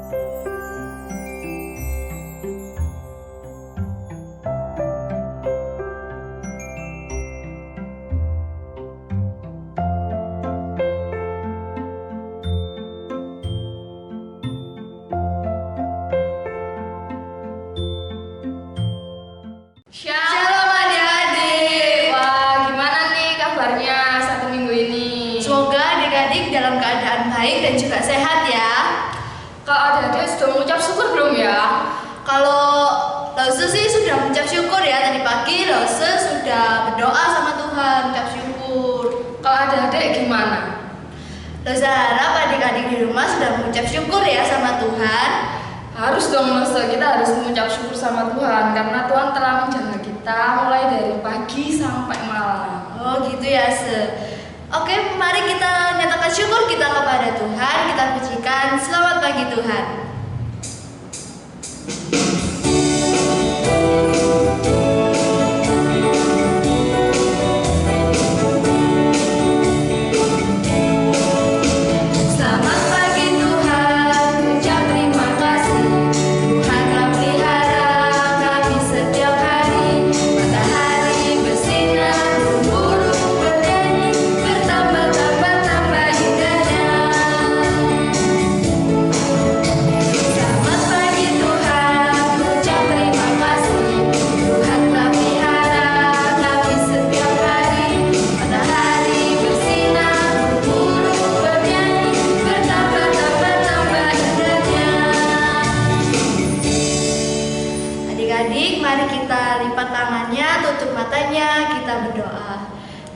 Shalom adik-adik. Wah, gimana nih kabarnya satu minggu ini? Semoga adik-adik dalam keadaan baik dan juga sehat ya. Kak adik-adik sudah mengucap syukur belum ya? Kalau Lause sih sudah mengucap syukur ya. Tadi pagi Lause sudah berdoa sama Tuhan, mengucap syukur. Kalau adik-adik gimana? Lause harap adik-adik di rumah sudah mengucap syukur ya sama Tuhan. Harus dong, kita harus mengucap syukur sama Tuhan karena Tuhan telah menjaga kita mulai dari pagi sampai malam. Oh gitu ya, Oke, mari kita nyatakan syukur kita kepada Tuhan. Kita pujikan selamat pagi Tuhan. Selamat pagi Tuhan, ucap terima kasih. Tuhan telah pelihara kami setiap hari. Matahari bersinar, burung bernyanyi, bertambah-tambah indahnya. Selamat pagi Tuhan, ucap terima kasih. Tuhan telah pelihara kami setiap hari. Matahari bersinar, burung bernyanyi, bertambah-tambah indahnya. Adik-adik, mari kita lipat tangannya, tutup matanya, kita berdoa.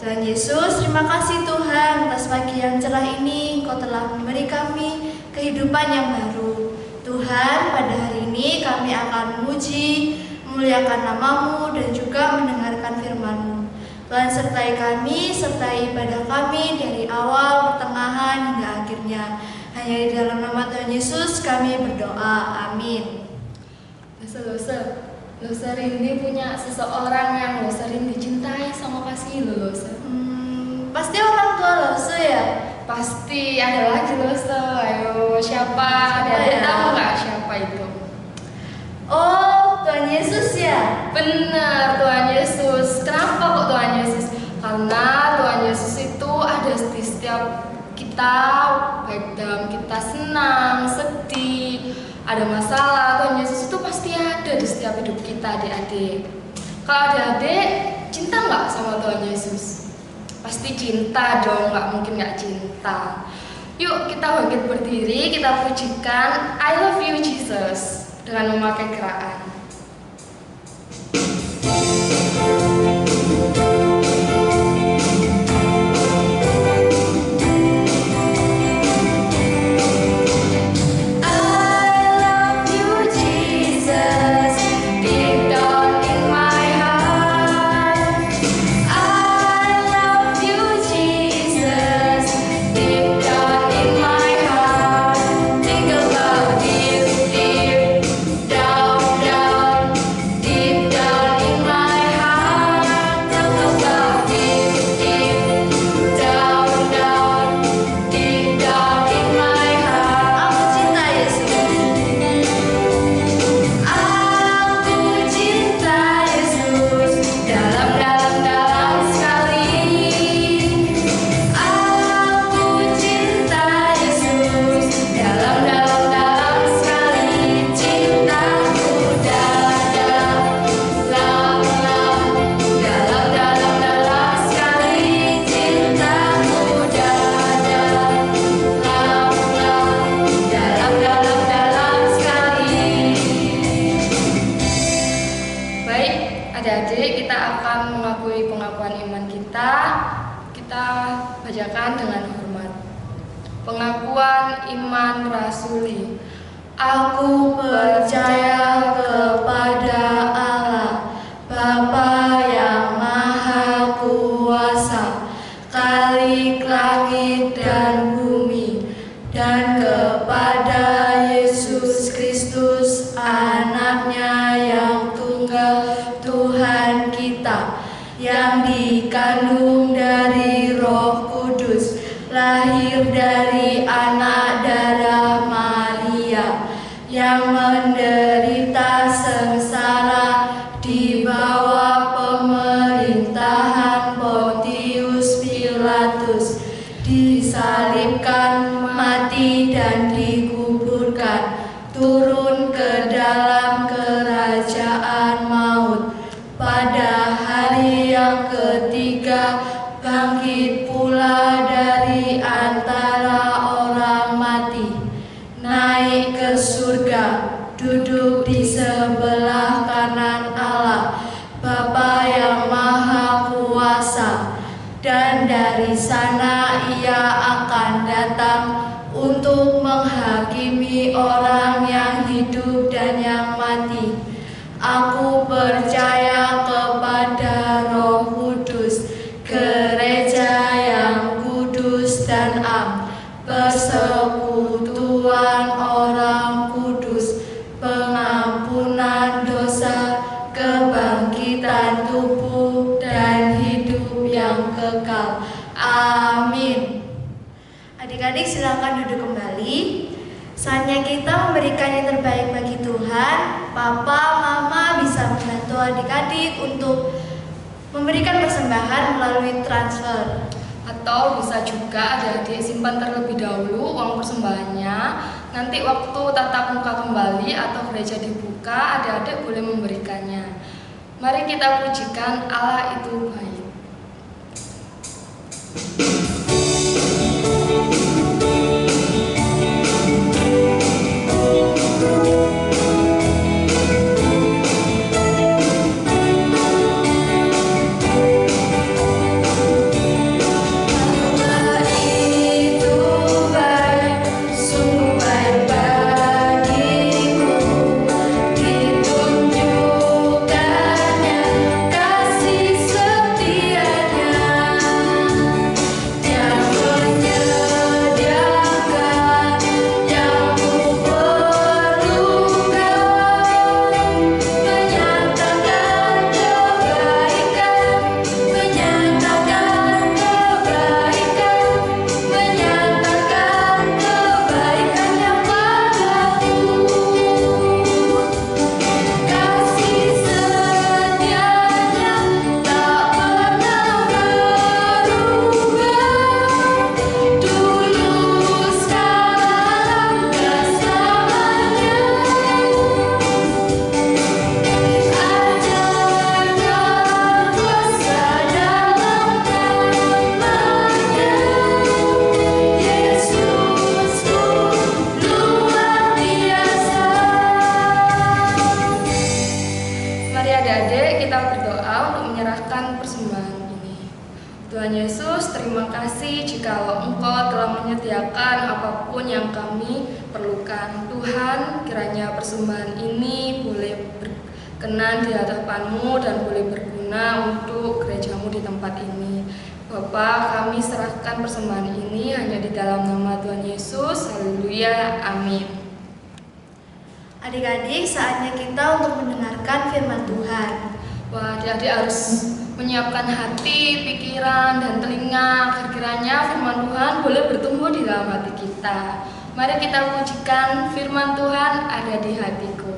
Tuhan Yesus, terima kasih Tuhan atas pagi yang cerah ini. Engkau telah memberi kami kehidupan yang baru. Tuhan, pada hari ini kami akan memuji, memuliakan nama-Mu dan juga mendengarkan firman-Mu. Tuhan sertai kami, sertai ibadah kami dari awal, pertengahan hingga akhirnya. Hanya di dalam nama Tuhan Yesus kami berdoa. Amin. Lose ini punya seseorang yang Lose dicintai sama kasih Lose. Pasti orang tua Lause ya? Pasti ada lagi Lose. Ayo siapa? Siapa ya? Tahu nggak siapa itu? Oh, Tuhan Yesus ya? Benar, Tuhan Yesus. Kenapa kok Tuhan Yesus? Karena Tuhan Yesus itu ada di setiap kita, baik dalam kita senang, sedih, ada masalah. Tuhan Yesus itu pasti ada di setiap hidup kita, adik-adik. Kalau adik-adik cinta nggak sama Tuhan Yesus? Pasti cinta dong, nggak mungkin nggak cinta. Yuk kita bangkit berdiri, kita pujikan I Love You Jesus dengan memakai geraan. Adik-adik, kita akan mengakui pengakuan iman kita. Kita bacakan dengan hormat. Pengakuan iman rasuli. Aku percaya kepada Allah, Bapa yang Maha Kuasa, Khalik langit dan bumi, dan kepada Yesus Kristus, Anaknya yang tunggal, Tuhan kita, yang dikandung dari Roh Kudus, lahir dari anak darah Maria, yang menderita sengsara di bawah pemerintahan Pontius Pilatus, disalibkan, mati dan dikuburkan, turun ke dalam kerajaan maut. Pada hari yang ketiga bangkit pula dari antara orang mati, naik ke surga, duduk di sebelah kanan Allah, Bapa yang Maha Kuasa, dan dari sana Ia akan datang untuk menghakimi orang yang hidup dan yang mati. Aku percaya kepada Roh Kudus, gereja yang kudus dan am, persekutuan orang kudus, pengampunan dosa, kebangkitan tubuh, dan hidup yang kekal. Amin. Adik-adik silakan duduk kembali. Saatnya kita memberikan yang terbaik bagi Tuhan. Papa, Mama bisa membantu adik-adik untuk memberikan persembahan melalui transfer. Atau bisa juga adik-adik simpan terlebih dahulu uang persembahannya. Nanti waktu tatap muka kembali atau gereja dibuka, adik-adik boleh memberikannya. Mari kita pujikan Allah itu baik. Tuhan Yesus, terima kasih jikalau Engkau telah menyediakan apapun yang kami perlukan. Tuhan, kiranya persembahan ini boleh berkenan di hadapan-Mu dan boleh berguna untuk gereja-Mu di tempat ini. Bapa, kami serahkan persembahan ini hanya di dalam nama Tuhan Yesus. Haleluya, amin. Adik-adik, saatnya kita untuk mendengarkan firman Tuhan. Wah, adik-adik harus menyiapkan hati, pikiran, dan telinga. Kiranya firman Tuhan boleh bertumbuh di dalam hati kita. Mari kita pujikan firman Tuhan ada di hatiku.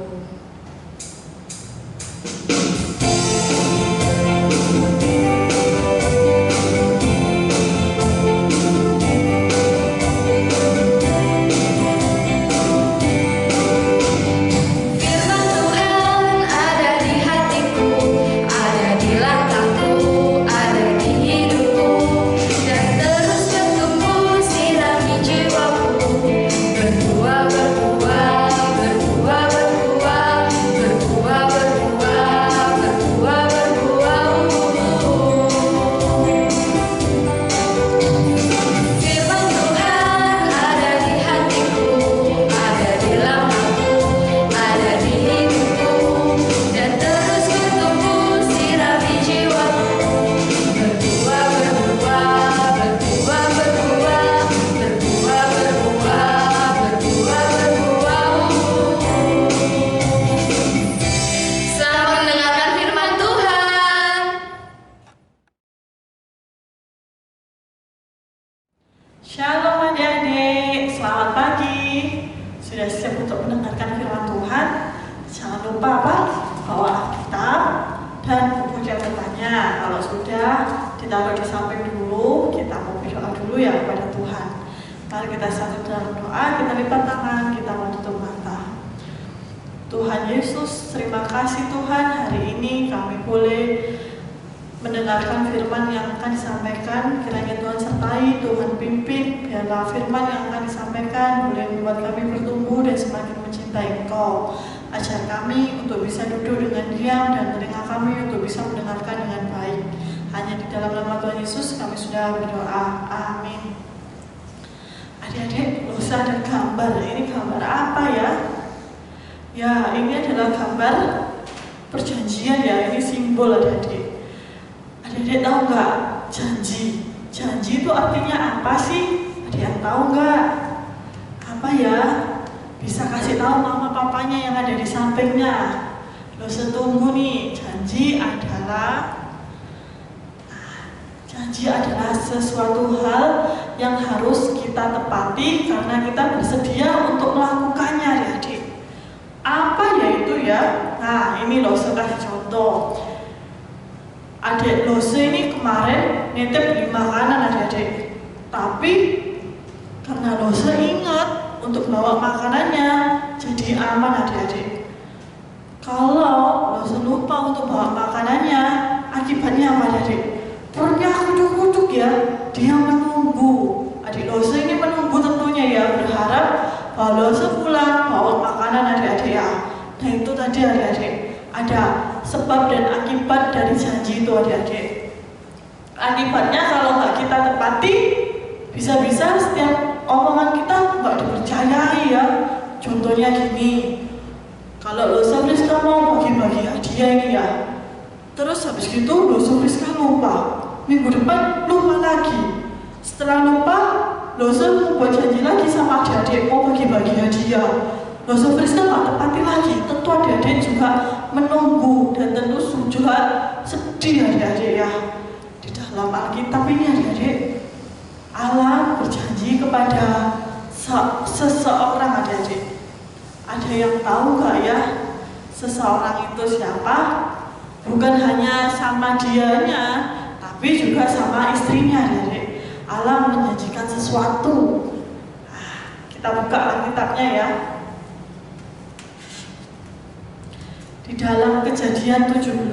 Berbuah, berbuah, berbuah, berbuah, berbuah. Sudah siap untuk mendengarkan firman Tuhan? Jangan lupa apa? Bawa Alkitab dan buku catatannya. Kalau sudah, ditaruh di samping dulu. Kita mau berdoa dulu ya kepada Tuhan. Mari kita satu dalam doa, kita lipat tangan, kita mau tutup mata. Tuhan Yesus, terima kasih Tuhan, hari ini kami boleh mendengarkan firman yang akan disampaikan. Kiranya Tuhan sertai, Tuhan pimpin, biarlah firman yang akan disampaikan boleh membuat kami bertumbuh dan semakin mencintai Engkau. Ajar kami untuk bisa duduk dengan diam dan telinga kami untuk bisa mendengarkan dengan baik. Hanya di dalam nama Tuhan Yesus kami sudah berdoa. Amin. Adik-adik, usah ada gambar. Ini gambar apa ya? Ya, ini adalah gambar perjanjian ya. Ini simbol adik-adik. Adik-adik tahu nggak janji? Janji itu artinya apa sih? Ada yang tahu nggak? Apa ya? Bisa kasih tahu mama papanya yang ada di sampingnya. Lo setunggu nih. Janji adalah sesuatu hal yang harus kita tepati karena kita bersedia untuk melakukannya, adik-adik. Apa ya itu ya? Nah, ini lo kasih contoh. Adik Lose ini kemarin nitip beli makanan adik-adik. Tapi karena Lose ingat untuk bawa makanannya, jadi aman adik-adik. Kalau Lose lupa untuk bawa makanannya, akibatnya apa adik? Perutnya kuduk-kuduk ya, dia menunggu. Adik Lose ini menunggu tentunya ya, berharap bahwa Lose pulang bawa makanan adik-adik ya. Nah itu tadi adik-adik, ada sebab dan akibat dari janji itu adik-adik. Akibatnya kalau nggak kita tepati, bisa-bisa setiap omongan kita nggak dipercayai ya. Contohnya gini, kalau Lose Friska mau bagi-bagi hadiah ini ya, terus habis itu Lose Friska lupa, minggu depan lupa lagi. Setelah lupa, Lose mau buat janji lagi sama adik-adik mau bagi-bagi hadiah. Lose Friska nggak tepati lagi, tentu adik-adik juga menunggu dan tentu juga sedih adik-adik ya. Di dalam Alkitab ini adik-adik, Allah berjanji kepada seseorang adik-adik. Ada yang tahu nggak ya seseorang itu siapa? Bukan hanya sama dianya, tapi juga sama istrinya adik-adik. Allah menjanjikan sesuatu. Kita buka Alkitabnya ya. Di dalam Kejadian 17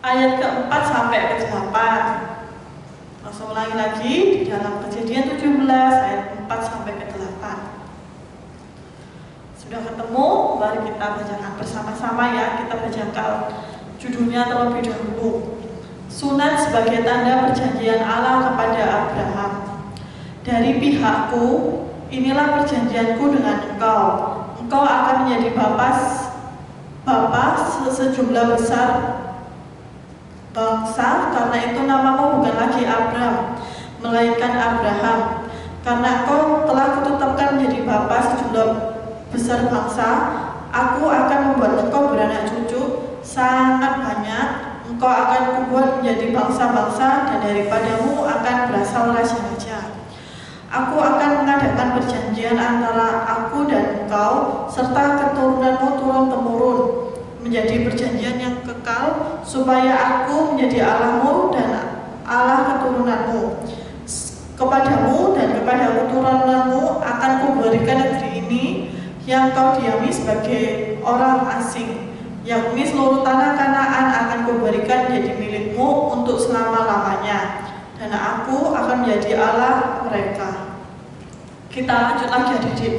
ayat ke-4 sampai ke-8. Langsung ulangi lagi, di dalam Kejadian 17 ayat 4 sampai ke-8. Sudah ketemu? Mari kita bacakan bersama-sama ya. Kita bacakan judulnya terlebih dahulu. Sunat sebagai tanda perjanjian Allah kepada Abraham. Dari pihakku, inilah perjanjianku dengan engkau. Engkau akan menjadi bapa sejumlah besar bangsa, karena itu namamu bukan lagi Abram, melainkan Abraham. Karena engkau telah kutetapkan menjadi bapa sejumlah besar bangsa, aku akan membuat engkau beranak cucu sangat banyak. Engkau akan kubuat menjadi bangsa-bangsa, dan daripadamu akan berasal raja-raja. Aku akan mengadakan perjanjian antara aku dan engkau serta keturunanmu turun-temurun, menjadi perjanjian yang kekal, supaya aku menjadi Allahmu dan Allah keturunanmu. Kepadamu dan kepada keturunanmu akan kuberikan negeri ini yang kau diami sebagai orang asing, yakni seluruh tanah Kanaan akan kuberikan menjadi milikmu untuk selama-lamanya, dan aku akan menjadi Allah mereka. Kita lanjut lagi adik-adik.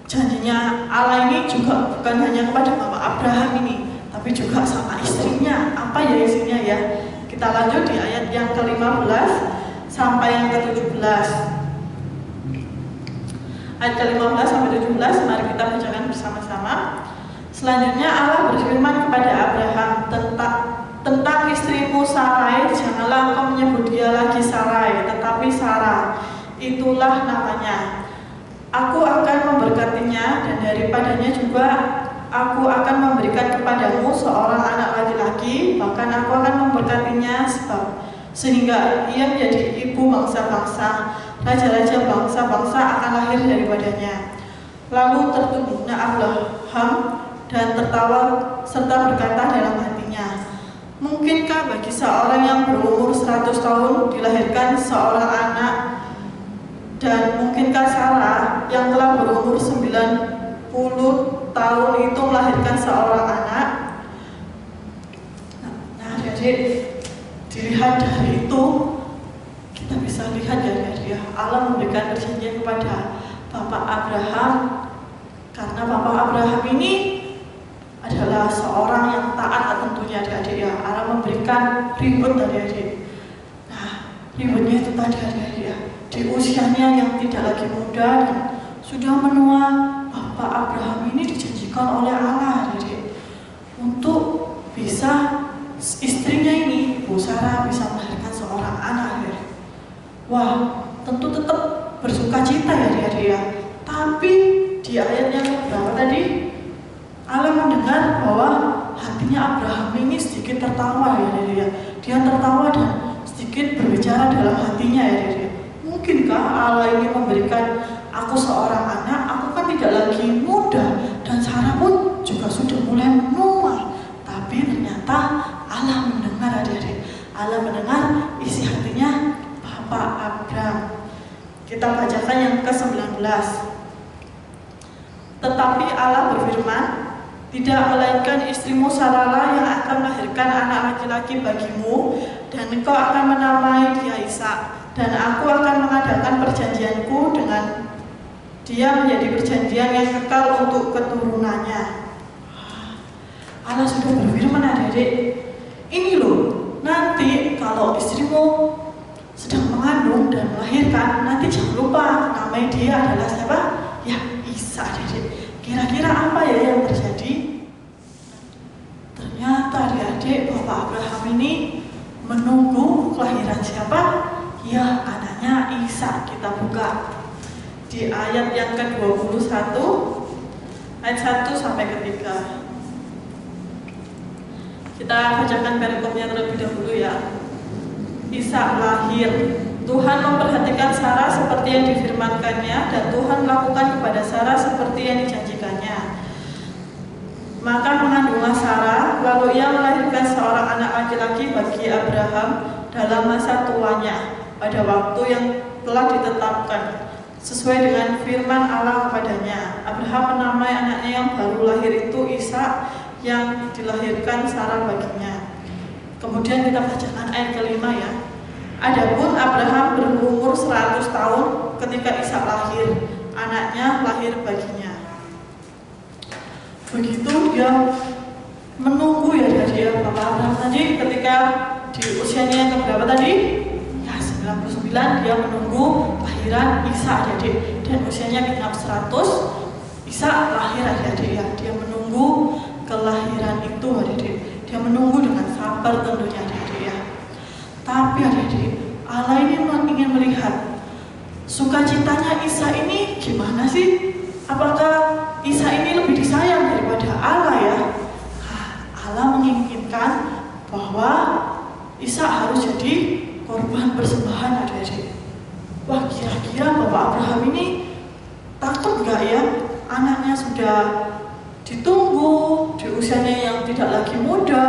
Janjinya Allah ini juga bukan hanya kepada Bapak Abraham ini, tapi juga sama istrinya. Apa ya isinya ya? Kita lanjut di ayat yang ke-15 sampai yang ke-17. Ayat ke-15 sampai 17, mari kita bacakan bersama-sama. Selanjutnya Allah berfirman kepada Abraham tentang istrimu Sarai, janganlah engkau menyebut dia lagi Sarai, tetapi Sarah, itulah namanya. Aku akan memberkatinya, dan daripadanya juga aku akan memberikan kepadamu seorang anak laki-laki, bahkan aku akan memberkatinya sehingga ia menjadi ibu bangsa-bangsa, raja-raja bangsa-bangsa lahir daripadanya. Lalu tertunduknya Abraham dan tertawa serta berkata dalam hatinya, mungkinkah bagi seorang yang berumur 100 tahun dilahirkan seorang anak, dan mungkinkah Sarah yang telah berumur 90 tahun itu melahirkan seorang anak? Nah, jadi dilihat dari itu, kita bisa lihat ya, Allah memberikan perjanjian kepada Bapak Abraham, karena Bapak Abraham ini adalah seorang yang taat tentunya adik-adik ya. Allah memberikan ribut adik-adik. Nah, ributnya itu tadi adik-adik ya, di usianya yang tidak lagi muda dan sudah menua, Bapak Abraham ini dijanjikan oleh Allah adik-adik untuk bisa istrinya ini, Bu Sarah, bisa melahirkan seorang anak adik-adik. Wah, tentu tetap bersuka cita ya adik-adik ya. Tapi di ayat yang berapa tadi, Allah mendengar bahwa hatinya Abraham ini sedikit tertawa ya adik-adik ya. Dia tertawa dan sedikit berbicara dalam hatinya ya adik-adik. Mungkinkah Allah ini memberikan aku seorang anak? Aku kan tidak lagi muda dan Sarah pun juga sudah mulai menua. Tapi ternyata Allah mendengar adik-adik. Allah mendengar isi hatinya Bapak Abraham. Kita bacakan yang ke-19. Tetapi Allah berfirman, tidak melainkan istrimu Sarah yang akan melahirkan anak laki-laki bagimu, dan engkau akan menamai dia Ishak, dan aku akan mengadakan perjanjianku dengan dia menjadi perjanjian yang kekal untuk keturunannya. Allah sudah berfirman adik-adik, ini loh, nanti kalau istrimu sedang mengandung dan melahirkan, nanti jangan lupa namanya dia adalah siapa? Ya, Ishak adik-adik. Kira-kira apa ya yang terjadi? Ternyata adik-adik, Bapak Abraham ini menunggu kelahiran siapa? Ya, anaknya Ishak. Kita buka di ayat yang ke-21, ayat 1 sampai ke 3. Kita bacakan perikopnya terlebih dahulu ya. Ishak lahir. Tuhan memperhatikan Sarah seperti yang difirmankannya, dan Tuhan melakukan kepada Sarah seperti yang dijanjikannya. Maka mengandunglah Sarah, lalu ia melahirkan seorang anak laki-laki bagi Abraham dalam masa tuanya, pada waktu yang telah ditetapkan, sesuai dengan firman Allah kepadanya. Abraham menamai anaknya yang baru lahir itu Ishak, yang dilahirkan Sarah baginya. Kemudian kita bacakan ayat kelima ya. Adapun Abraham berumur 100 tahun ketika Ishak lahir, anaknya lahir baginya. Begitu dia menunggu ya dia Bapak Abraham tadi ketika di usianya yang keberapa tadi? Ya 99, dia menunggu kelahiran Ishak adik, dan usianya genap 100, Ishak lahir adik ya. Dia menunggu kelahiran itu adik, dia menunggu dengan sabar tentunya adik ya. Tapi adik-adik, Allah ini ingin melihat sukacitanya Ishak ini gimana sih? Apakah Ishak ini lebih disayang daripada Allah ya? Allah menginginkan bahwa Ishak harus jadi korban persembahan adik-adik. Wah, kira-kira Bapak Abraham ini takut nggak ya? Anaknya sudah ditunggu di usianya yang tidak lagi muda,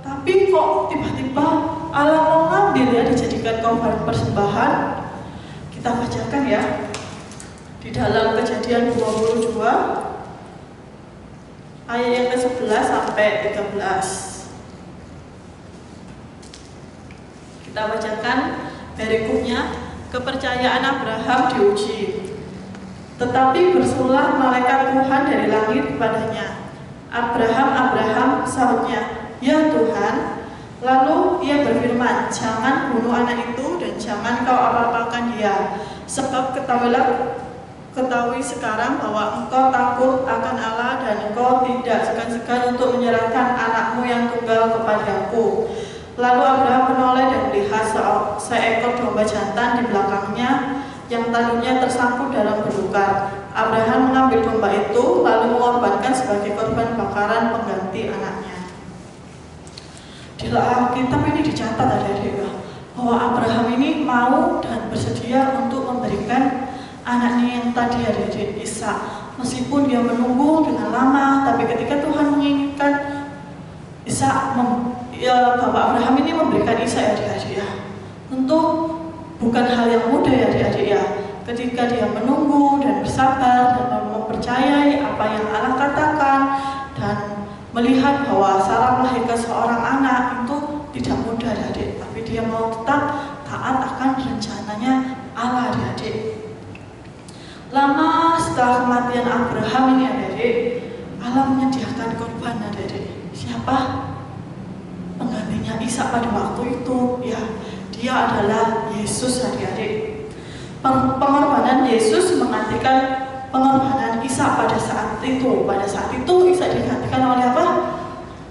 tapi kok tiba-tiba Allah mau ngambil ya, dijadikan korban persembahan. Kita bacakan ya di dalam Kejadian 22 ayat yang ke-11 sampai 13. Kita bacakan berikutnya. Kepercayaan Abraham diuji. Tetapi berserulah malaikat Tuhan dari langit kepadanya, Abraham, Abraham, sahutnya, ya Tuhan. Lalu ia berfirman, jangan bunuh anak itu dan jangan kau apa-apakan dia, sebab ketahui sekarang bahwa engkau takut akan Allah dan engkau tidak segan-segan untuk menyerahkan anakmu yang tunggal kepadaku. Lalu Abraham menoleh dan melihat seekor domba jantan di belakangnya yang tanduknya tersangkut dalam belukar. Abraham mengambil domba itu lalu mengorbankan sebagai korban bakaran pengganti anaknya. Di Alkitab ini dicatat adik-adik bahwa Abraham ini mau dan bersedia untuk memberikan anaknya yang tadi adik-adik, Ishak. Meskipun dia menunggu dengan lama, tapi ketika Tuhan menginginkan Ishak, Bapak Abraham ini memberikan Ishak adik-adik ya. Tentu bukan hal yang mudah ya adik-adik ya. Ketika dia menunggu dan bersabar dan mempercayai apa yang Allah katakan dan melihat bahwa Sarah melahirkan seorang anak itu tidak mudah adik-adik, tapi dia mau tetap taat akan rencananya Allah adik-adik. Lama setelah kematian Abraham ini adik-adik, Allah menyediakan korban adik-adik. Siapa penggantinya Ishak pada waktu itu? Ya, dia adalah Yesus adik-adik. Pengorbanan Yesus menggantikan pengorbanan Ishak pada saat itu. Pada saat itu Ishak digantikan oleh apa?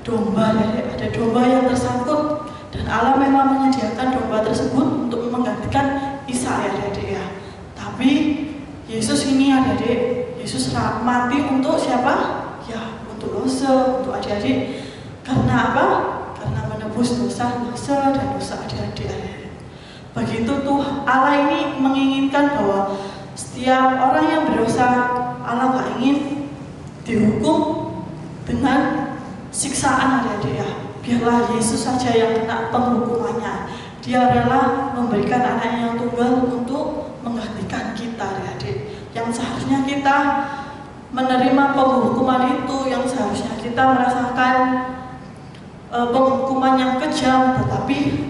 Domba adik-adik. Ada domba yang tersangkut dan Allah memang menyediakan domba tersebut untuk menggantikan Ishak adik-adik ya. Tapi Yesus ini adik-adik, Yesus mati untuk siapa? Ya, untuk dosa, untuk adik-adik. Karena apa? Karena menebus dosa dan dosa adik-adik. Begitu tuh Allah ini menginginkan bahwa setiap orang yang berdosa, Allah gak ingin dihukum dengan siksaan adik-adik ya. Biarlah Yesus saja yang kena penghukumannya. Dia rela memberikan anaknya yang tunggal untuk menggantikan kita adik-adik. Yang seharusnya kita menerima penghukuman itu, yang seharusnya kita merasakan penghukuman yang kejam, tetapi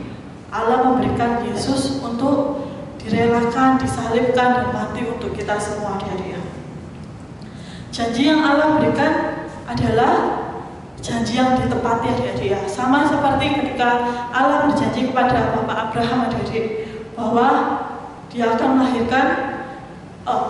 Allah memberikan Yesus untuk direlakan, disalibkan dan mati untuk kita semua adik-adik. Janji yang Allah berikan adalah janji yang ditepati adik-adik ya. Sama seperti ketika Allah berjanji kepada Bapak Abraham adik-adik bahwa dia akan melahirkan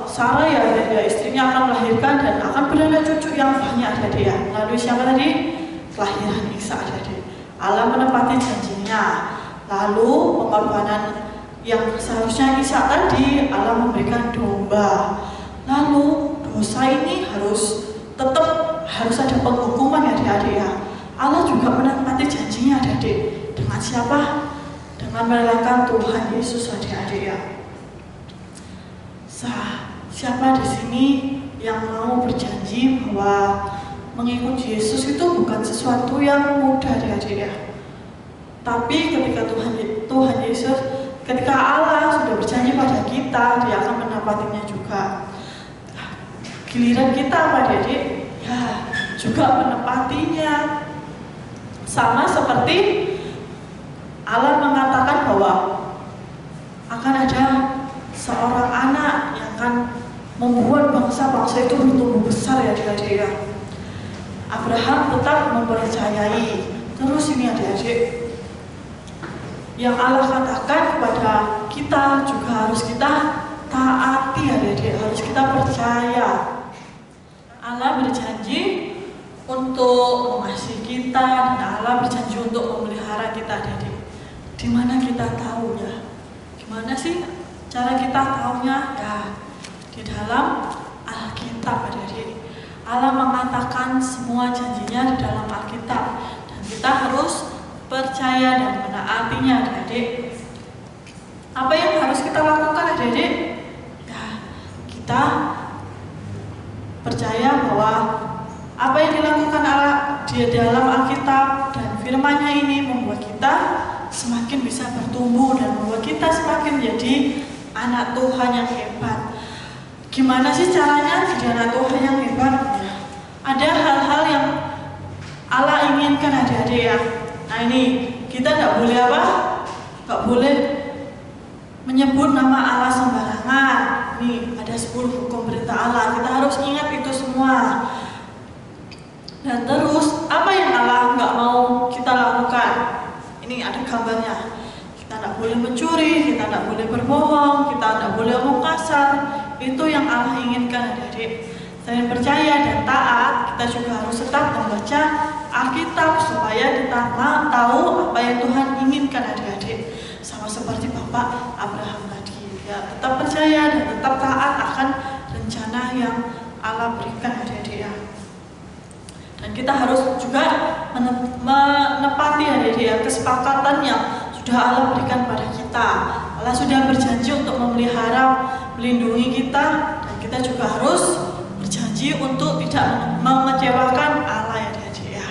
Sarah ya istrinya akan melahirkan dan akan beranak cucu yang banyak adik-adik ya. Lalu siapa tadi? Kelahiran Ishak adik-adik. Allah menepati janjinya. Lalu pengorbanan yang seharusnya Ishak tadi, Allah memberikan domba. Lalu dosa ini tetap harus ada penghukuman ya adik-adik ya. Allah juga menepati janjinya adik-adik. Dengan siapa? Dengan merelakan Tuhan Yesus adik-adik ya. Siapa di sini yang mau berjanji bahwa mengikuti Yesus itu bukan sesuatu yang mudah adik-adik ya. Tapi ketika Tuhan Yesus, ketika Allah sudah berjanji pada kita, Dia akan menepatinya juga. Giliran kita apa adik? Ya, juga menepatinya. Sama seperti Allah mengatakan bahwa akan ada seorang anak yang akan membuat bangsa-bangsa itu bertumbuh besar ya adik-adik ya. Abraham tetap mempercayai. Terus ini adik-adik, yang Allah katakan kepada kita juga harus kita taati adik-adik, harus kita percaya. Allah berjanji untuk mengasihi kita dan Allah berjanji untuk memelihara kita adik-adik. Di mana kita tahu ya? Gimana sih cara kita tahunya? Ya, di dalam Alkitab adik-adik. Allah mengatakan semua janjinya di dalam Alkitab dan kita harus percaya dan menaatinya adik-adik. Apa yang harus kita lakukan adik-adik? Ya, kita percaya bahwa apa yang dilakukan Allah di dalam Alkitab dan firman-Nya ini membuat kita semakin bisa bertumbuh dan membuat kita semakin menjadi anak Tuhan yang hebat. Gimana sih caranya jadi anak Tuhan yang hebat? Ya, ada hal-hal yang Allah inginkan adik-adik ya. Nah ini, kita nggak boleh apa? Nggak boleh menyebut nama Allah sembarangan. Nih, ada 10 hukum perintah Allah. Kita harus ingat itu semua. Dan terus, apa yang Allah nggak mau kita lakukan? Ini ada gambarnya. Kita nggak boleh mencuri, kita nggak boleh berbohong, kita nggak boleh omong kasar. Itu yang Allah inginkan adik-adik. Selain percaya dan taat, kita juga harus tetap membaca Alkitab supaya kita tahu apa yang Tuhan inginkan adik-adik. Sama seperti Bapak Abraham tadi, ya tetap percaya dan tetap taat akan rencana yang Allah berikan adik-adik ya. Dan kita harus juga menepati adik-adik ya kesepakatan yang sudah Allah berikan pada kita. Allah sudah berjanji untuk memelihara melindungi kita, dan kita juga harus berjanji untuk tidak mengecewakan Allah ya adik-adik ya.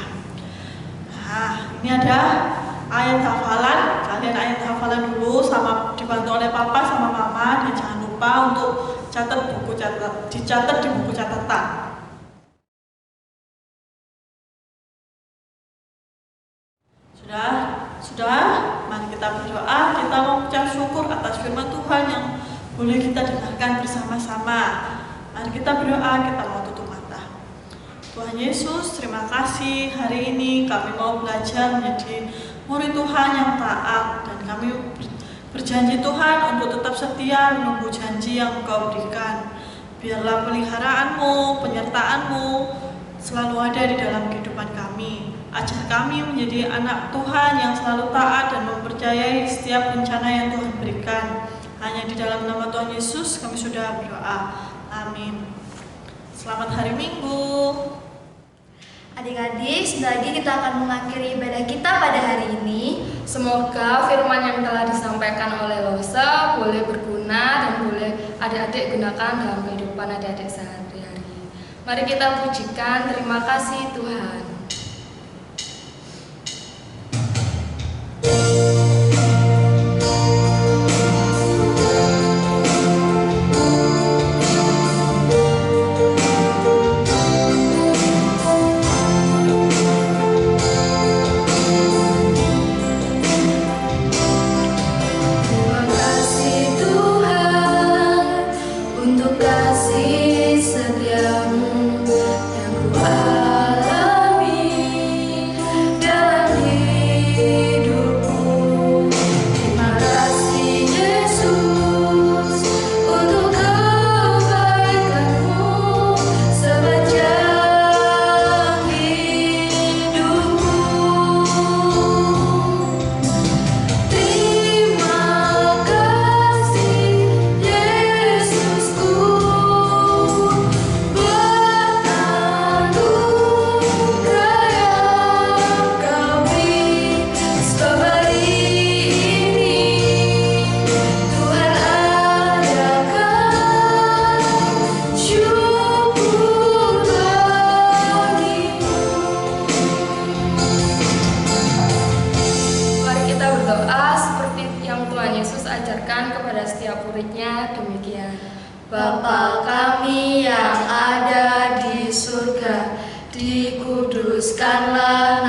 Nah, ini ada ayat hafalan. Kalian ayat hafalan dulu sama dibantu oleh papa sama mama, dan jangan lupa untuk dicatat di buku catatan. Sudah, mari kita berdoa. Kita mau mengucap syukur atas firman Tuhan yang boleh kita dengarkan bersama-sama. Mari kita berdoa, kita mau tutup mata. Tuhan Yesus, terima kasih hari ini kami mau belajar menjadi murid Tuhan yang taat, dan kami berjanji Tuhan untuk tetap setia menunggu janji yang Engkau berikan. Biarlah peliharaanmu, penyertaanmu selalu ada di dalam kehidupan kami. Ajar kami menjadi anak Tuhan yang selalu taat dan mempercayai setiap rencana yang Tuhan berikan. Hanya di dalam nama Tuhan Yesus kami sudah berdoa. Amin. Selamat hari Minggu. Adik-adik, sebentar lagi kita akan mengakhiri ibadah kita pada hari ini. Semoga firman yang telah disampaikan oleh Lose boleh berguna dan boleh adik-adik gunakan dalam kehidupan adik-adik sehari-hari. Mari kita pujikan, terima kasih Tuhan. Bapa kami yang ada di surga, dikuduskanlah